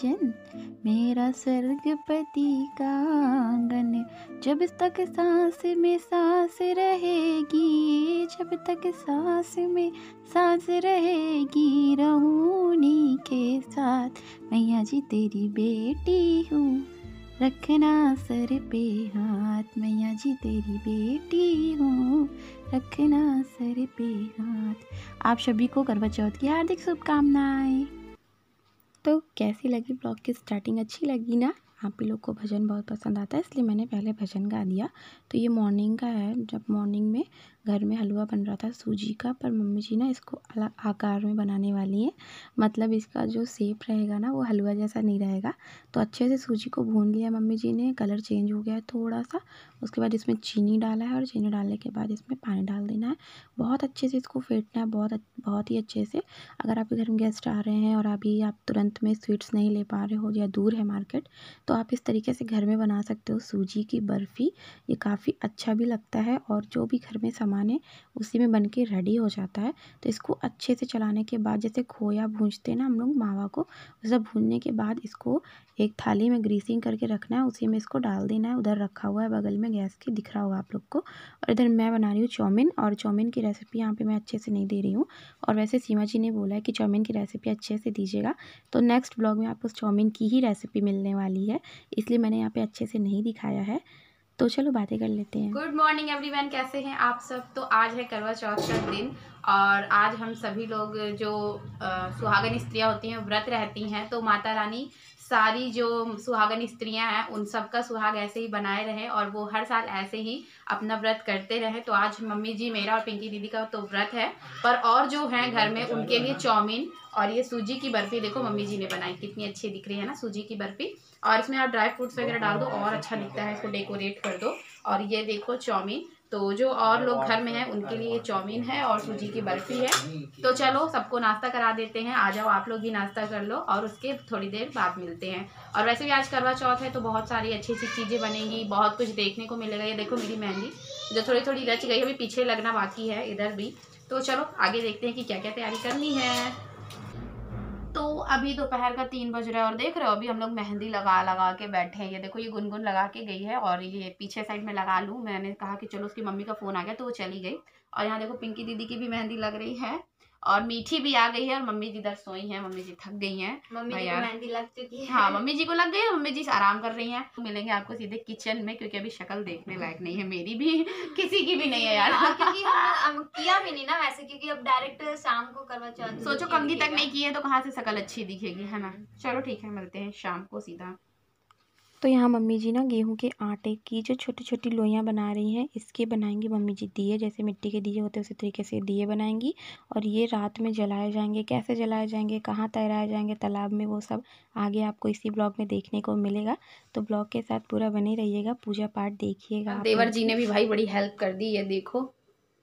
भजन, मेरा स्वर्गपति का आंगन। जब तक सांस में सांस रहेगी, जब तक सांस में सांस रहेगी, रहूं उन्हीं के साथ। मैया जी तेरी बेटी हूँ, रखना सर पे हाथ। मैया जी तेरी बेटी हूँ, रखना सर पे हाथ। आप सभी को करवा चौथ की हार्दिक शुभकामनाएं। तो कैसी लगी ब्लॉग की स्टार्टिंग? अच्छी लगी ना? आप ही लोग को भजन बहुत पसंद आता है, इसलिए मैंने पहले भजन गा दिया। तो ये मॉर्निंग का है, जब मॉर्निंग में घर में हलवा बन रहा था सूजी का, पर मम्मी जी ना इसको अलग आकार में बनाने वाली है। मतलब इसका जो शेप रहेगा ना वो हलवा जैसा नहीं रहेगा। तो अच्छे से सूजी को भून लिया मम्मी जी ने, कलर चेंज हो गया है थोड़ा सा। उसके बाद इसमें चीनी डाला है और चीनी डालने के बाद इसमें पानी डाल देना है। बहुत अच्छे से इसको फेंटना है, बहुत ही अच्छे से। अगर आपके घर में गेस्ट आ रहे हैं और अभी आप तुरंत में स्वीट्स नहीं ले पा रहे हो या दूर है मार्केट, तो आप इस तरीके से घर में बना सकते हो सूजी की बर्फ़ी। ये काफ़ी अच्छा भी लगता है और जो भी घर में सामान है उसी में बन के रेडी हो जाता है। तो इसको अच्छे से चलाने के बाद, जैसे खोया भूनते हैं ना हम लोग मावा को, सब भूनने के बाद इसको एक थाली में ग्रीसिंग करके रखना है, उसी में इसको डाल देना है। उधर रखा हुआ है बगल में गैस के, दिख रहा होगा आप लोग को। और इधर मैं बना रही हूँ चाउमीन, और चाउमीन की रेसिपी यहाँ पे मैं अच्छे से नहीं दे रही हूँ। और वैसे सीमा जी ने बोला है कि चाउमीन की रेसिपी अच्छे से दीजिएगा, तो नेक्स्ट ब्लॉग में आपको चाउमीन की ही रेसिपी मिलने वाली है, इसलिए मैंने यहाँ पे अच्छे से नहीं दिखाया है। तो चलो बातें कर लेते हैं। गुड मॉर्निंग एवरीवन, कैसे हैं आप सब? तो आज है करवा चौथ का दिन और आज हम सभी लोग जो सुहागन स्त्रियां होती हैं, व्रत रहती हैं, तो माता रानी सारी जो सुहागन स्त्रियां हैं उन सब का सुहाग ऐसे ही बनाए रहे और वो हर साल ऐसे ही अपना व्रत करते रहे। तो आज मम्मी जी मेरा और पिंकी दीदी का तो व्रत है, पर और जो हैं घर में उनके लिए चाउमीन और ये सूजी की बर्फ़ी देखो मम्मी जी ने बनाई, कितनी अच्छी दिख रही है ना सूजी की बर्फ़ी। और इसमें आप ड्राई फ्रूट्स वगैरह डाल दो और अच्छा दिखता है, इसको डेकोरेट कर दो। और ये देखो चाउमीन, तो जो और लोग घर में हैं उनके लिए चाउमीन है और सूजी की बर्फ़ी है। तो चलो सबको नाश्ता करा देते हैं, आ जाओ आप लोग भी नाश्ता कर लो और उसके थोड़ी देर बाद मिलते हैं। और वैसे भी आज करवा चौथ है तो बहुत सारी अच्छी अच्छी चीज़ें बनेंगी, बहुत कुछ देखने को मिलेगा। ये देखो मेरी मेहंदी जो थोड़ी थोड़ी रच गई, अभी पीछे लगना बाकी है इधर भी। तो चलो आगे देखते हैं कि क्या क्या तैयारी करनी है। तो अभी दोपहर का 3 बज रहा है और देख रहे हो अभी हम लोग मेहंदी लगा लगा के बैठे हैं। ये देखो ये गुनगुन लगा के गई है और ये पीछे साइड में लगा लूँ, मैंने कहा कि चलो उसकी मम्मी का फ़ोन आ गया तो वो चली गई। और यहाँ देखो पिंकी दीदी की भी मेहंदी लग रही है और मीठी भी आ गई है और मम्मी जी इधर सोई हैं, मम्मी जी थक गई हैं। मम्मी जी को मेहंदी लग चुकी है। हाँ मम्मी जी को लग गई है, मम्मी जी आराम कर रही हैं। तो मिलेंगे आपको सीधे किचन में, क्योंकि अभी शक्ल देखने लायक नहीं है, मेरी भी किसी की भी नहीं है यार। क्योंकि हम किया भी नहीं ना वैसे, क्योंकि अब डायरेक्ट शाम को करवा चौथ। सोचो कंघी तक नहीं की है तो कहाँ से शक्ल अच्छी दिखेगी, है ना। चलो ठीक है, मिलते हैं शाम को सीधा। तो यहाँ मम्मी जी ना गेहूं के आटे की जो छोटी छोटी लोइयाँ बना रही हैं, इसके बनाएंगी मम्मी जी दिए। जैसे मिट्टी के दिए होते हैं उसी तरीके से दिए बनाएंगी और ये रात में जलाए जाएंगे। कैसे जलाए जाएंगे, कहाँ तैराए जाएंगे तालाब में, वो सब आगे आपको इसी ब्लॉग में देखने को मिलेगा। तो ब्लॉग के साथ पूरा बने रहिएगा, पूजा पाठ देखिएगा। देवर जी ने भी भाई बड़ी हेल्प कर दी है, देखो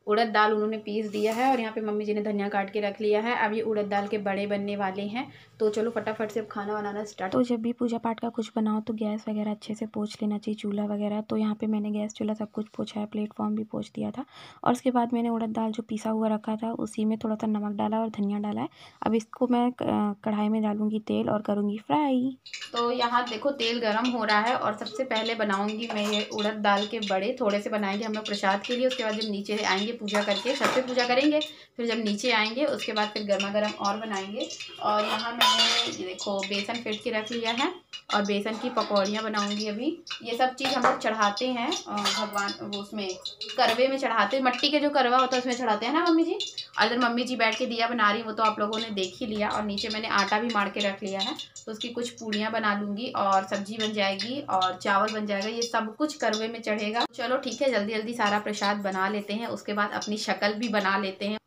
उड़द दाल उन्होंने पीस दिया है और यहाँ पे मम्मी जी ने धनिया काट के रख लिया है। अब ये उड़द दाल के बड़े बनने वाले हैं, तो चलो फटाफट से अब खाना बनाना स्टार्ट। तो जब भी पूजा पाठ का कुछ बनाओ तो गैस वगैरह अच्छे से पोंछ लेना चाहिए, चूल्हा वगैरह। तो यहाँ पे मैंने गैस चूल्हा सब कुछ पोंछा है, प्लेटफॉर्म भी पोंछ दिया था। और उसके बाद मैंने उड़द दाल जो पिसा हुआ रखा था उसी में थोड़ा सा नमक डाला और धनिया डाला है। अब इसको मैं कढ़ाई में डालूंगी तेल और करूँगी फ्राई। तो यहाँ देखो तेल गरम हो रहा है और सबसे पहले बनाऊंगी मैं ये उड़द दाल के बड़े। थोड़े से बनाएंगे हम लोग प्रसाद के लिए, उसके बाद जब नीचे आएंगे पूजा करके, सबसे पूजा करेंगे, फिर जब नीचे आएंगे उसके बाद फिर गर्मा गर्म और बनाएंगे। और यहाँ मैंने ये देखो बेसन फेंट के रख लिया है और बेसन की पकौड़ियाँ बनाऊंगी अभी। ये सब चीज़ हम लोग चढ़ाते हैं भगवान, वो उसमें करवे में चढ़ाते हैं, मिट्टी के जो करवा होता है उसमें चढ़ाते हैं ना मम्मी जी। और इधर मम्मी जी बैठ के दिया बना रही, वो तो आप लोगों ने देख ही लिया। और नीचे मैंने आटा भी मार के रख लिया है, तो उसकी कुछ पूड़ियाँ बना लूँगी और सब्जी बन जाएगी और चावल बन जाएगा। ये सब कुछ करवे में चढ़ेगा। चलो ठीक है, जल्दी जल्दी सारा प्रसाद बना लेते हैं, उसके बाद अपनी शक्ल भी बना लेते हैं।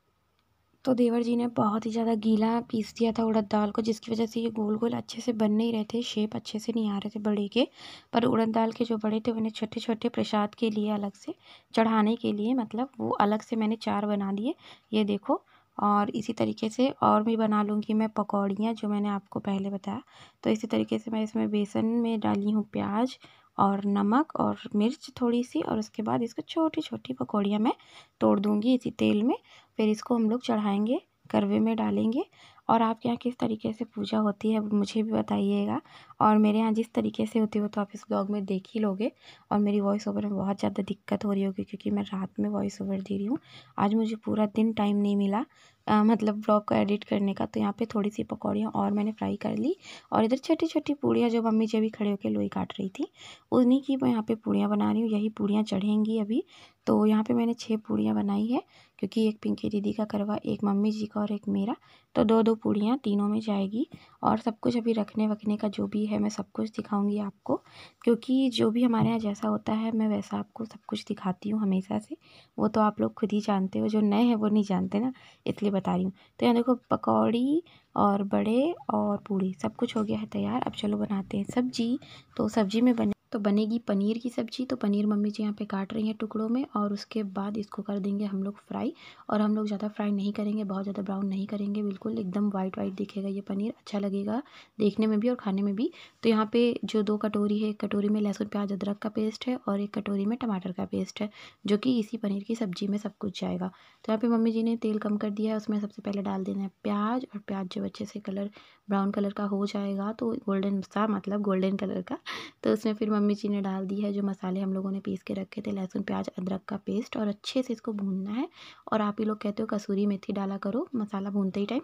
तो देवर जी ने बहुत ही ज़्यादा गीला पीस दिया था उड़द दाल को, जिसकी वजह से ये गोल गोल अच्छे से बन नहीं रहे थे, शेप अच्छे से नहीं आ रहे थे बड़े के। पर उड़द दाल के जो बड़े थे उन्हें छोटे छोटे प्रसाद के लिए अलग से चढ़ाने के लिए, मतलब वो अलग से मैंने 4 बना दिए, ये देखो। और इसी तरीके से और भी बना लूँगी मैं पकौड़ियाँ, जो मैंने आपको पहले बताया। तो इसी तरीके से मैं इसमें बेसन में डाली हूँ प्याज और नमक और मिर्च थोड़ी सी, और उसके बाद इसको छोटी छोटी पकौड़ियाँ मैं तोड़ दूँगी इसी तेल में। फिर इसको हम लोग चढ़ाएंगे, करवे में डालेंगे और आपके यहाँ किस तरीके से पूजा होती है मुझे भी बताइएगा। और मेरे यहाँ जिस तरीके से होती है वो तो आप इस ब्लॉग में देख ही लोगे। और मेरी वॉइस ओवर में बहुत ज़्यादा दिक्कत हो रही होगी क्योंकि मैं रात में वॉइस ओवर दे रही हूँ। आज मुझे पूरा दिन टाइम नहीं मिला मतलब ब्लॉग को एडिट करने का। तो यहाँ पे थोड़ी सी पकौड़ियाँ और मैंने फ्राई कर ली। और इधर छोटी छोटी पूड़ियाँ जो मम्मी जी अभी खड़े होकर लोई काट रही थी उन्हीं की मैं यहाँ पे पूड़ियाँ बना रही हूँ। यही पूड़ियाँ चढ़ेंगी अभी। तो यहाँ पे मैंने 6 पूड़ियाँ बनाई है क्योंकि एक पिंकी दीदी का करवा, एक मम्मी जी का और एक मेरा। तो 2-2 पूड़ियाँ तीनों में जाएगी। और सब कुछ अभी रखने वखने का जो भी है मैं सब कुछ दिखाऊंगी आपको, क्योंकि जो भी हमारे यहाँ जैसा होता है मैं वैसा आपको सब कुछ दिखाती हूँ हमेशा से। वो तो आप लोग खुद ही जानते हो, जो नए हैं वो नहीं जानते ना, इसलिए बता रही हूँ। तो यहाँ देखो पकौड़ी और बड़े और पूड़ी सब कुछ हो गया है तैयार। अब चलो बनाते हैं सब्जी। तो सब्जी में बनेगी पनीर की सब्ज़ी। तो पनीर मम्मी जी यहाँ पे काट रही हैं टुकड़ों में और उसके बाद इसको कर देंगे हम लोग फ्राई। और हम लोग ज़्यादा फ्राई नहीं करेंगे, बहुत ज़्यादा ब्राउन नहीं करेंगे, बिल्कुल एकदम वाइट वाइट दिखेगा ये पनीर, अच्छा लगेगा देखने में भी और खाने में भी। तो यहाँ पे जो 2 कटोरी है, एक कटोरी में लहसुन प्याज अदरक का पेस्ट है और एक कटोरी में टमाटर का पेस्ट है, जो कि इसी पनीर की सब्ज़ी में सब कुछ जाएगा। तो यहाँ पे मम्मी जी ने तेल कम कर दिया है, उसमें सबसे पहले डाल देना है प्याज। और प्याज जब अच्छे से कलर ब्राउन कलर का हो जाएगा तो गोल्डन सा मतलब गोल्डन कलर का, तो उसमें फिर मम्मी जी ने डाल दी है जो मसाले हम लोगों ने पीस के रखे थे, लहसुन प्याज अदरक का पेस्ट। और अच्छे से इसको भूनना है। और आप ही लोग कहते हो कसूरी मेथी डाला करो मसाला भूनते ही टाइम।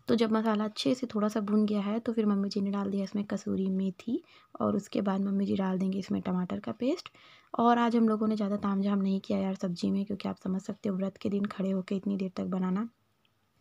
तो जब मसाला अच्छे से थोड़ा सा भून गया है तो फिर मम्मी जी ने डाल दिया इसमें कसूरी मेथी। और उसके बाद मम्मी जी डाल देंगे इसमें टमाटर का पेस्ट। और आज हम लोगों ने ज़्यादा तामझाम नहीं किया यार सब्जी में, क्योंकि आप समझ सकते हो व्रत के दिन खड़े होकर इतनी देर तक बनाना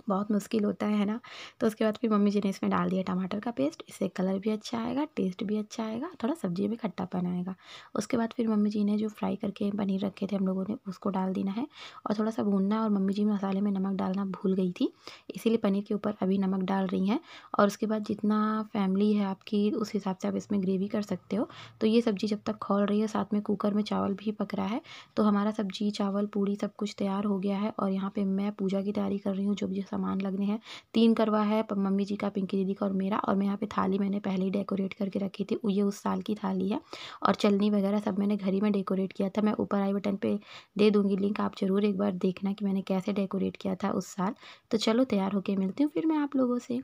बहुत मुश्किल होता है ना। तो उसके बाद फिर मम्मी जी ने इसमें डाल दिया टमाटर का पेस्ट। इससे कलर भी अच्छा आएगा, टेस्ट भी अच्छा आएगा, थोड़ा सब्जी में खट्टापन आएगा। उसके बाद फिर मम्मी जी ने जो फ्राई करके पनीर रखे थे हम लोगों ने उसको डाल देना है और थोड़ा सा भूनना है। और मम्मी जी मसाले में नमक डालना भूल गई थी, इसीलिए पनीर के ऊपर अभी नमक डाल रही हैं। और उसके बाद जितना फैमिली है आपकी उस हिसाब से आप इसमें ग्रेवी कर सकते हो। तो ये सब्ज़ी जब तक खौल रही है साथ में कुकर में चावल भी पक रहा है। तो हमारा सब्जी चावल पूड़ी सब कुछ तैयार हो गया है। और यहाँ पर मैं पूजा की तैयारी कर रही हूँ, जो भी सामान लगने हैं। 3 करवा है मम्मी जी का, पिंकी दीदी का और मेरा। और मैं यहाँ पे थाली मैंने पहले ही डेकोरेट करके रखी थी, ये उस साल की थाली है। और चलनी वगैरह सब मैंने घर ही में डेकोरेट किया था। मैं ऊपर आई बटन पे दे दूँगी लिंक, आप ज़रूर एक बार देखना कि मैंने कैसे डेकोरेट किया था उस साल। तो चलो तैयार होके मिलती हूँ फिर मैं आप लोगों से।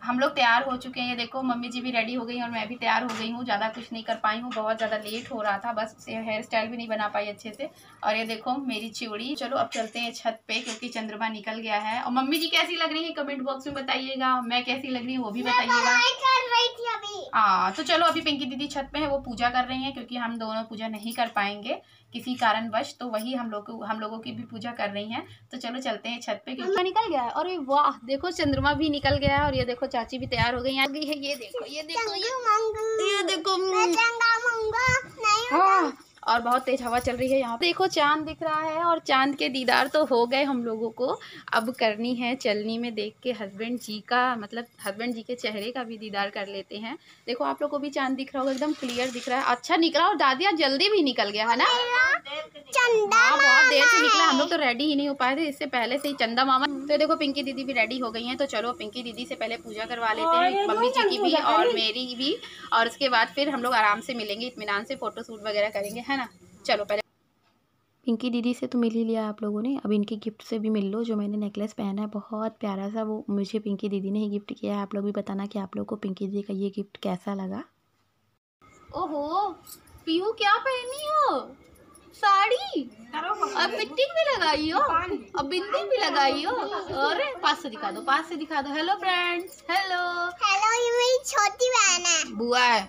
हम लोग तैयार हो चुके हैं। ये देखो मम्मी जी भी रेडी हो गई और मैं भी तैयार हो गई हूँ। ज़्यादा कुछ नहीं कर पाई हूँ, बहुत ज़्यादा लेट हो रहा था, बस हेयर स्टाइल भी नहीं बना पाई अच्छे से। और ये देखो मेरी चिवड़ी। चलो अब चलते हैं छत पे क्योंकि चंद्रमा निकल गया है। और मम्मी जी कैसी लग रही है कमेंट बॉक्स में बताइएगा, मैं कैसी लग रही हूँ वो भी बताइएगा। हाँ तो चलो अभी पिंकी दीदी छत पे है, वो पूजा कर रही हैं क्योंकि हम दोनों पूजा नहीं कर पाएंगे किसी कारणवश, तो वही हम लोगों की भी पूजा कर रही हैं। तो चलो चलते हैं छत पे क्योंकि निकल गया है। और वाह देखो चंद्रमा भी निकल गया है। और ये देखो चाची भी तैयार हो गई है, ये देखो ये देखो ये देखो हाँ। और बहुत तेज हवा चल रही है यहाँ पे। देखो चांद दिख रहा है और चांद के दीदार तो हो गए हम लोगों को। अब करनी है चलनी में देख के हस्बैंड जी का, मतलब हस्बैंड जी के चेहरे का भी दीदार कर लेते हैं। देखो आप लोग को भी चांद दिख रहा होगा, एकदम क्लियर दिख रहा है, अच्छा निकला। और दादिया जल्दी भी निकल गया है ना, हाँ बहुत देर से निकला। हम लोग तो रेडी ही नहीं हो पाए थे, इससे पहले से ही चंदा मामा। तो देखो पिंकी दीदी भी रेडी हो गई हैं। तो चलो पिंकी दीदी से पहले पूजा करवा लेते हैं, मम्मी जी की भी और मेरी भी। और उसके बाद फिर हम लोग आराम से मिलेंगे, इत्मीनान से फोटो शूट वगैरह करेंगे, है ना। चलो पहले पिंकी दीदी से तो मिल ही लिया आप लोगों ने, अब इनकी गिफ्ट से भी मिल लो। जो मैंने नेकलेस पहना है बहुत प्यारा सा, वो मुझे पिंकी दीदी ने ही गिफ्ट किया है। आप लोग भी बताना कि आप लोग को पिंकी दीदी का ये गिफ्ट कैसा लगा। ओहो पीहू क्या पहनी हो, साड़ी और मिट्टी भी लगाई हो और बिंदी भी लगाई हो। और पास से दिखा दो, पास से दिखा दो। हेलो फ्रेंड्स, हेलो हेलो, ये मेरी छोटी बहन है, बुआ है।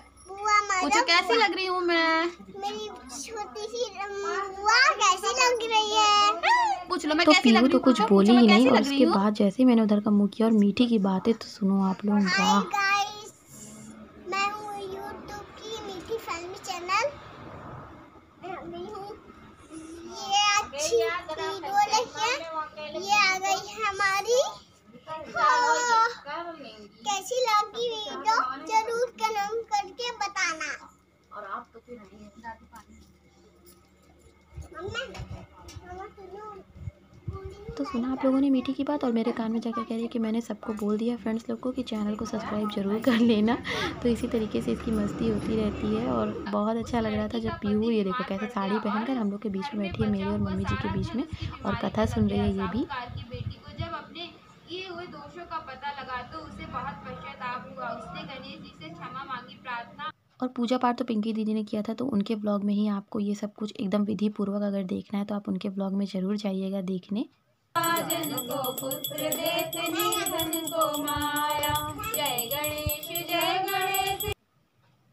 पूछो कैसी लग रही हूँ मैं, मेरी छोटी सी बुआ कैसी लग रही है, पूछ लो मैं तो कैसी लग पीहू रही तो हूँ। कुछ बोली ही नहीं। और उसके बाद जैसे मैंने उधर का मुँह किया और मीठी की बातें तो सुनो आप लोग, वाह। गाइस, मैं हूँ यूट्यूब की मीठी फिल्मी चैनल। ये अच्छी वीडियो है, ये आ गई है हमारी। कैसी लगी वीडियो जरूर कमेंट करके बताना। और आप तो फिर तो सुना आप लोगों ने मीठी की बात, और मेरे कान में जाकर कह रही है कि मैंने सबको बोल दिया फ्रेंड्स लोग को कि चैनल को सब्सक्राइब जरूर कर लेना। तो इसी तरीके से इसकी मस्ती होती रहती है। और बहुत अच्छा लग रहा था जब पीहू, ये देखो कैसे साड़ी पहनकर हम लोग के बीच में बैठी है, मेरे और मम्मी जी के बीच में, और कथा सुन रही है ये भी। किए हुए दोषों का पता लगा तो उसे बहुत पश्चाताप हुआ। उसने गणेश जी से क्षमा मांगी, प्रार्थना। और पूजा पाठ तो पिंकी दीदी ने किया था, तो उनके ब्लॉग में ही आपको ये सब कुछ एकदम विधि पूर्वक अगर देखना है तो आप उनके ब्लॉग में ज़रूर जाइएगा देखने। जन को पुत्र देते धन को माया, जय गणेश जय गणेश।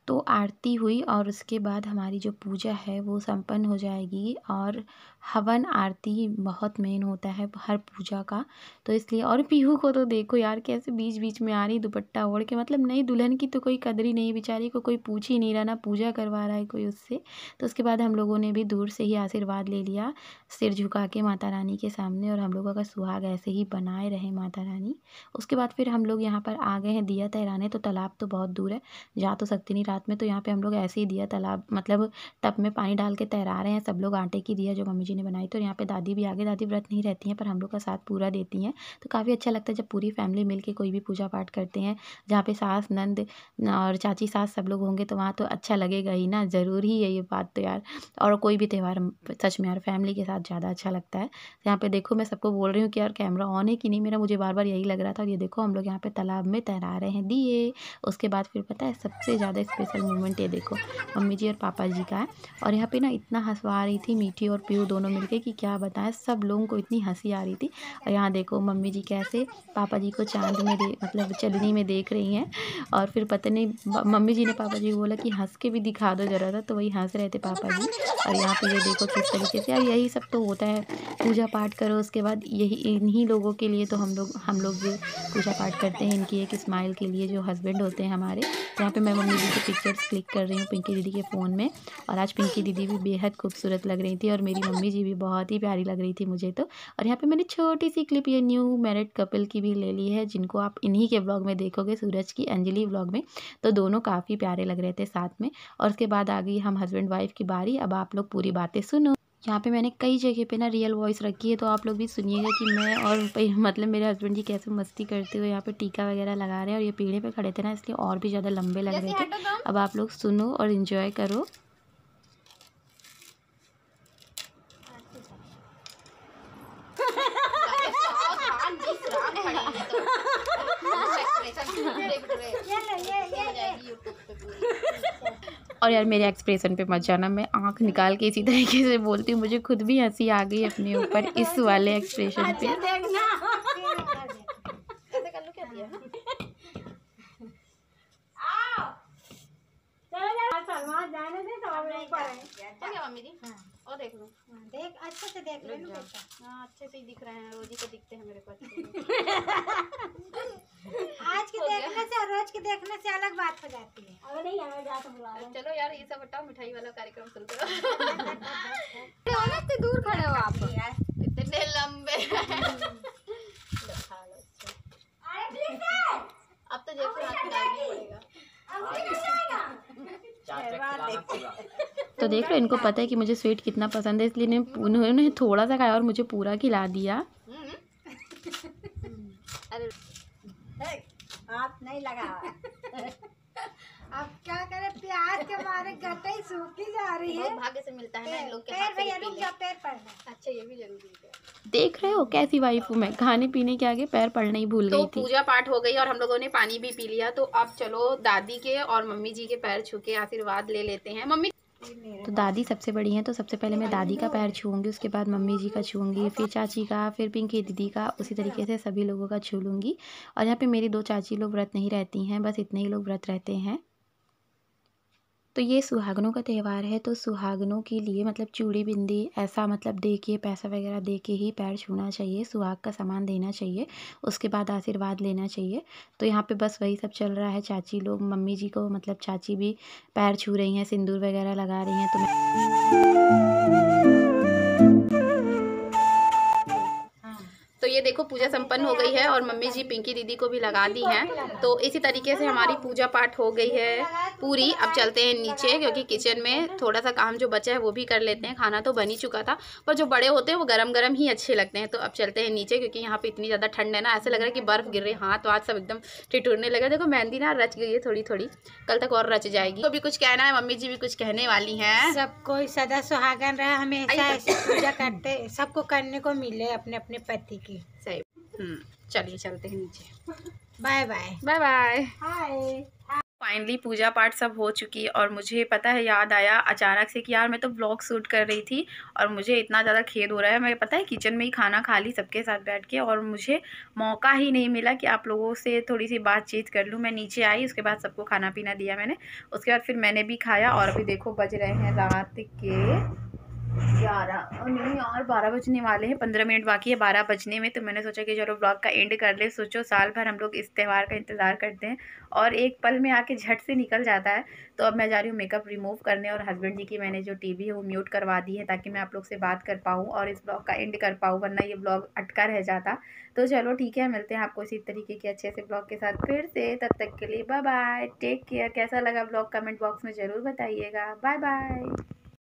तो आरती हुई और उसके बाद हमारी जो पूजा है वो संपन्न हो जाएगी। और हवन आरती बहुत मेन होता है हर पूजा का, तो इसलिए। और पीहू को तो देखो यार कैसे बीच बीच में आ रही दुपट्टा ओढ़ के, मतलब नई दुल्हन की तो कोई कदर ही नहीं, बेचारी को कोई पूछ ही नहीं रहा, ना पूजा करवा रहा है कोई उससे। तो उसके बाद हम लोगों ने भी दूर से ही आशीर्वाद ले लिया सिर झुका के माता रानी के सामने, और हम लोगों का सुहाग ऐसे ही बनाए रहे माता रानी। उसके बाद फिर हम लोग यहाँ पर आ गए हैं दिया तहराने। तो तालाब तो बहुत दूर है, जा तो सकती नहीं रात में, तो यहाँ पे हम लोग ऐसे ही दिया तालाब मतलब टब में पानी डाल के तैरा रहे हैं सब लोग। आटे की दिया जो मम्मी जी ने बनाई, तो यहाँ पे दादी भी आगे, दादी व्रत नहीं रहती हैं पर हम लोग का साथ पूरा देती हैं। तो काफ़ी अच्छा लगता है जब पूरी फैमिली मिल के कोई भी पूजा पाठ करते हैं, जहाँ पे सास नंद और चाची सास सब लोग होंगे, तो वहाँ तो अच्छा लगेगा ही ना, ज़रूरी है ये बात तो यार। और कोई भी त्यौहार सच में यार फैमिली के साथ ज़्यादा अच्छा लगता है। यहाँ पे देखो मैं सबको बोल रही हूँ कि यार कैमरा ऑन है कि नहीं मेरा, मुझे बार बार यही लग रहा था। और ये देखो हम लोग यहाँ पे तालाब में तैरा रहे हैं दिए। उसके बाद फिर पता है सबसे ज़्यादा स्पेशल मोमेंट ये देखो मम्मी जी और पापा जी का है। और यहाँ पे ना इतना हंसवा रही थी मीठी और पीहू दोनों मिलके कि क्या बताएं, सब लोगों को इतनी हंसी आ रही थी। और यहाँ देखो मम्मी जी कैसे पापा जी को चांद में मतलब चलनी में देख रही हैं। और फिर पता नहीं मम्मी जी ने पापा जी को बोला कि हंस के भी दिखा दो ज़रा सा, तो वही हंस रहे थे पापा जी। और यहाँ पे ये देखो किस तरीके से यार यही सब तो होता है, पूजा पाठ करो उसके बाद यही इन्हीं लोगों के लिए तो हम लोग जो पूजा पाठ करते हैं, इनकी एक स्माइल के लिए जो हस्बैंड होते हैं हमारे। यहाँ पे मैं मम्मी जी की पिक्चर्स क्लिक कर रही हूँ पिंकी दीदी के फ़ोन में। और आज पिंकी दीदी भी बेहद खूबसूरत लग रही थी और मेरी मम्मी जी भी बहुत ही प्यारी लग रही थी मुझे तो। और यहाँ पे मैंने छोटी सी क्लिप ये न्यू मैरिड कपल की भी ले ली है, जिनको आप इन्हीं के व्लॉग में देखोगे, सूरज की अंजलि व्लॉग में। तो दोनों काफ़ी प्यारे लग रहे थे साथ में। और उसके बाद आ गई हम हस्बैंड वाइफ की बारी। अब आप लोग पूरी बातें सुनो। यहाँ पे मैंने कई जगह पे ना रियल वॉइस रखी है, तो आप लोग भी सुनिएगा कि मैं और मतलब मेरे हस्बैंड जी कैसे मस्ती करते हुए यहाँ पे टीका वगैरह लगा रहे हैं। और ये पीढ़े पे खड़े थे ना, इसलिए और भी ज़्यादा लंबे लग रहे थे। अब आप लोग सुनो और इन्जॉय करो। और यार मेरे एक्सप्रेशन पे मत जाना, मैं आंख निकाल के इसी तरीके से बोलती हूँ, मुझे खुद भी हंसी आ गई अपने ऊपर इस वाले एक्सप्रेशन पे। और देख लो, देख अच्छे से देख लो बेटा। हाँ अच्छे से ही दिख रहे हैं, रोजी को दिखते हैं मेरे को अच्छे। आज के देखने से और रोज के देखने से अलग बात हो जाती है। अगर नहीं हमें जा तो बुला लो। चलो यार ये सब हटाओ, मिठाई वाला कार्यक्रम शुरू करो। इतने दूर खड़े हो आप, इतने लंबे। अब तो जैसे हाथ डालना पड़ेगा। तो देख रहे हो, इनको पता है कि मुझे स्वीट कितना पसंद है, इसलिए उन्होंने थोड़ा सा खाया और मुझे पूरा खिला दिया। अरे हाथ नहीं लगा। अब क्या करें, प्याज के मारे गट्टे सूखी जा रही है। भाग्य से मिलता है ना इन लोग के पैर हाथ से। भैया रुक जा, पैर पड़ना। अच्छा ये भी जरूरी है। देख रहे हो कैसी वाइफ हूँ मैं, खाने पीने के आगे पैर पड़ना ही भूल गई थी। पूजा पाठ हो गई और हम लोगों ने पानी भी पी लिया। तो अब चलो दादी के और मम्मी जी के पैर छू के आशीर्वाद ले लेते हैं। मम्मी तो दादी सबसे बड़ी हैं, तो सबसे पहले मैं दादी का पैर छूऊंगी, उसके बाद मम्मी जी का छूऊंगी, फिर चाची का, फिर पिंकी दीदी का, उसी तरीके से सभी लोगों का छू लूँगी। और यहाँ पे मेरी 2 चाची लोग व्रत नहीं रहती हैं, बस इतने ही लोग व्रत रहते हैं। तो ये सुहागनों का त्यौहार है, तो सुहागनों के लिए मतलब चूड़ी बिंदी ऐसा मतलब दे के, पैसा वगैरह दे के ही पैर छूना चाहिए, सुहाग का सामान देना चाहिए, उसके बाद आशीर्वाद लेना चाहिए। तो यहाँ पे बस वही सब चल रहा है। चाची लोग मम्मी जी को मतलब चाची भी पैर छू रही हैं, सिंदूर वगैरह लगा रही हैं। तो तो ये देखो पूजा संपन्न हो गई है और मम्मी जी पिंकी दीदी को भी लगा दी हैं। तो इसी तरीके से हमारी पूजा पाठ हो गई है पूरी। अब चलते हैं नीचे, क्योंकि किचन में थोड़ा सा काम जो बचा है वो भी कर लेते हैं। खाना तो बन ही चुका था, पर जो बड़े होते हैं वो गरम गरम ही अच्छे लगते हैं। तो अब चलते हैं नीचे, क्योंकि यहाँ पे इतनी ज़्यादा ठंड है ना, ऐसे लग रहा है कि बर्फ़ गिर रही है। हाथ वाथ सब एकदम ठिठुरने लगा। देखो मेहंदी ना रच गई है थोड़ी थोड़ी, कल तक और रच जाएगी। तो भी कुछ कहना है, मम्मी जी भी कुछ कहने वाली हैं। सबको सदा सुहागन रहे, हमेशा ऐसे पूजा करते, सबको करने को मिले अपने अपने पति की। सही। चलिए चलते हैं नीचे। Bye bye. Bye bye. Hi. Finally पूजा पाठ सब हो चुकी और मुझे पता है याद आया अचानक से कि यार मैं तो व्लॉग शूट कर रही थी और मुझे इतना ज़्यादा खेद हो रहा है। मैं पता है किचन में ही खाना खा ली सबके साथ बैठ के और मुझे मौका ही नहीं मिला कि आप लोगों से थोड़ी सी बातचीत कर लूँ। मैं नीचे आई, उसके बाद सबको खाना पीना दिया मैंने, उसके बाद फिर मैंने भी खाया और अभी देखो बज रहे हैं रात के 11 नहीं यार 12 बजने वाले हैं, 15 मिनट बाकी है 12 बजने में। तो मैंने सोचा कि चलो ब्लॉग का एंड कर ले। सोचो साल भर हम लोग इस त्यौहार का इंतज़ार करते हैं और एक पल में आके झट से निकल जाता है। तो अब मैं जा रही हूँ मेकअप रिमूव करने और हस्बैंड जी की मैंने जो टीवी है वो म्यूट करवा दी है ताकि मैं आप लोग से बात कर पाऊँ और इस ब्लॉग का एंड कर पाऊँ, वरना ये ब्लॉग अटका रह जाता। तो चलो ठीक है, मिलते हैं आपको इसी तरीके के अच्छे से ब्लॉग के साथ फिर से। तब तक के लिए बाय बाय, टेक केयर। कैसा लगा ब्लॉग कमेंट बॉक्स में ज़रूर बताइएगा। Bye bye.